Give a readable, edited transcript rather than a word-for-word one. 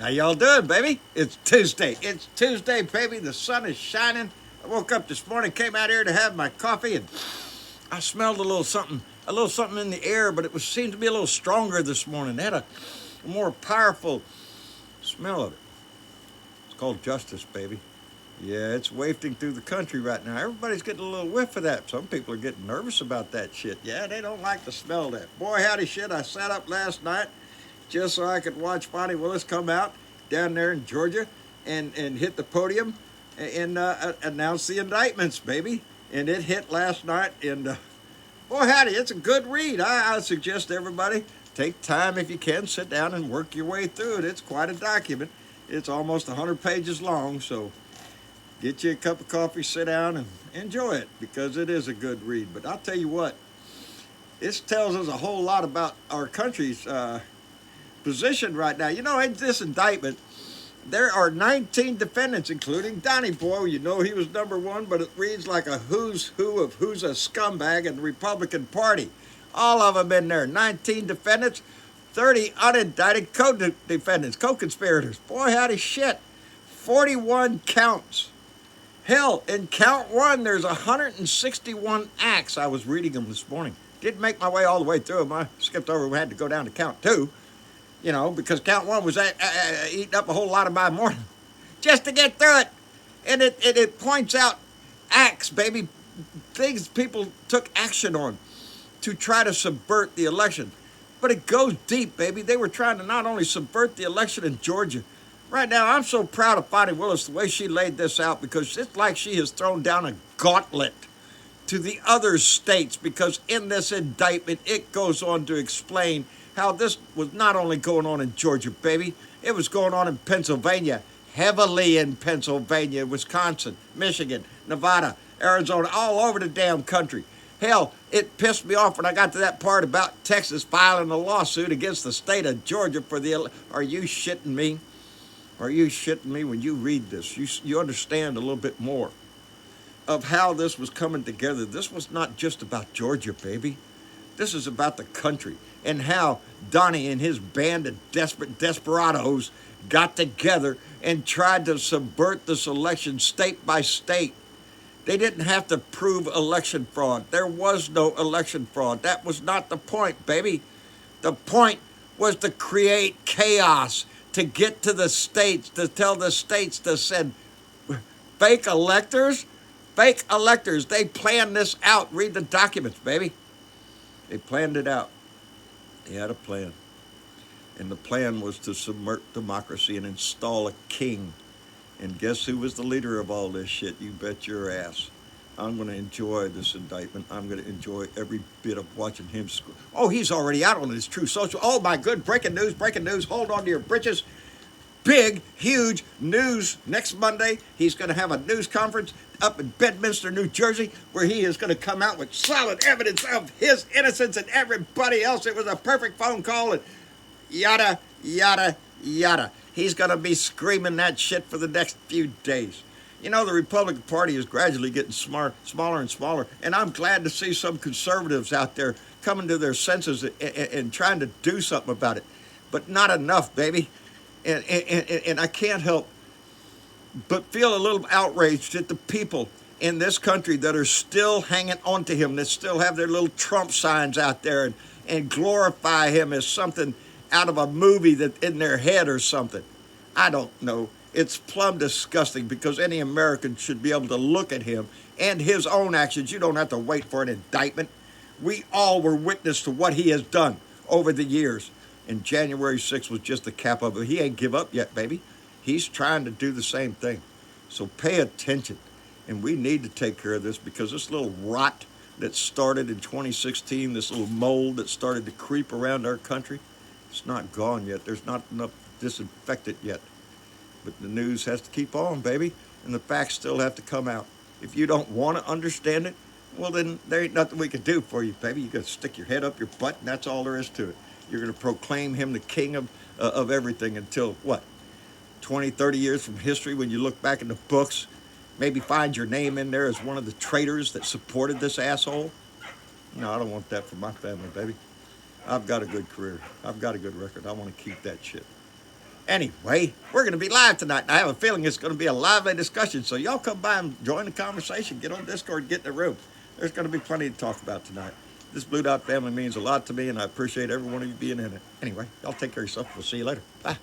How y'all doing, baby? It's Tuesday. It's Tuesday, baby. The sun is shining. I woke up this morning, came out here to have my coffee, and I smelled a little something in the air, but it seemed to be a little stronger this morning. It had a more powerful smell of it. It's called justice, baby. Yeah, it's wafting through the country right now. Everybody's getting a little whiff of that. Some people are getting nervous about that shit. Yeah, they don't like the smell of that. Boy, howdy shit, I sat up last night just so I could watch Bonnie Willis come out down there in Georgia and hit the podium and announce the indictments, baby. And it hit last night. And boy, howdy, it's a good read. I suggest everybody take time if you can, sit down and work your way through it. It's quite a document. It's almost 100 pages long, so get you a cup of coffee, sit down, and enjoy it because it is a good read. But I'll tell you what, this tells us a whole lot about our country's position right now. You know, in this indictment, there are 19 defendants, including Donnie Boy. You know he was number one, but it reads like a who's who of who's a scumbag in the Republican Party. All of them in there. 19 defendants, 30 unindicted co-defendants, co-conspirators. Boy, howdy shit. 41 counts. Hell, in count one, there's 161 acts. I was reading them this morning. Didn't make my way all the way through them. I skipped over. We had to go down to count two. You know, because count one was eating up a whole lot of my morning just to get through it. And it points out acts, baby, things people took action on to try to subvert the election. But it goes deep, baby. They were trying to not only subvert the election in Georgia. Right now, I'm so proud of Bonnie Willis, the way she laid this out, because it's like she has thrown down a gauntlet to the other states, because in this indictment, it goes on to explain how this was not only going on in Georgia, baby, it was going on in Pennsylvania, heavily in Pennsylvania, Wisconsin, Michigan, Nevada, Arizona, all over the damn country. Hell, it pissed me off when I got to that part about Texas filing a lawsuit against the state of Georgia for the... Are you shitting me? Are you shitting me? When you read this, you understand a little bit more of how this was coming together. This was not just about Georgia, baby. This is about the country and how Donnie and his band of desperate desperados got together and tried to subvert this election state by state. They didn't have to prove election fraud. There was no election fraud. That was not the point, baby. The point was to create chaos, to get to the states, to tell the states to send fake electors. Fake electors. They planned this out. Read the documents, baby. They planned it out. They had a plan. And the plan was to subvert democracy and install a king. And guess who was the leader of all this shit? You bet your ass. I'm going to enjoy this indictment. I'm going to enjoy every bit of watching him. Oh, he's already out on his True Social. Oh, my good. Breaking news, breaking news. Hold on to your britches. Big, huge news next Monday. He's going to have a news conference up in Bedminster, New Jersey, where he is going to come out with solid evidence of his innocence and everybody else. It was a perfect phone call and yada, yada, yada. He's going to be screaming that shit for the next few days. You know, the Republican Party is gradually getting smaller and smaller, and I'm glad to see some conservatives out there coming to their senses and trying to do something about it. But not enough, baby. And I can't help but feel a little outraged at the people in this country that are still hanging on to him, that still have their little Trump signs out there and glorify him as something out of a movie that in their head or something. I don't know. It's plumb disgusting because any American should be able to look at him and his own actions. You don't have to wait for an indictment. We all were witness to what he has done over the years. And January 6th was just the cap of it. He ain't give up yet, baby. He's trying to do the same thing. So pay attention. And we need to take care of this because this little rot that started in 2016, this little mold that started to creep around our country, it's not gone yet. There's not enough to disinfect it yet. But the news has to keep on, baby. And the facts still have to come out. If you don't want to understand it, well, then there ain't nothing we can do for you, baby. You got to stick your head up your butt, and that's all there is to it. You're going to proclaim him the king of everything until, what, 20, 30 years from history when you look back in the books, maybe find your name in there as one of the traitors that supported this asshole? No, I don't want that for my family, baby. I've got a good career. I've got a good record. I want to keep that shit. Anyway, we're going to be live tonight, and I have a feeling it's going to be a lively discussion. So y'all come by and join the conversation. Get on Discord, get in the room. There's going to be plenty to talk about tonight. This Blue Dot family means a lot to me, and I appreciate every one of you being in it. Anyway, y'all take care of yourself. We'll see you later. Bye.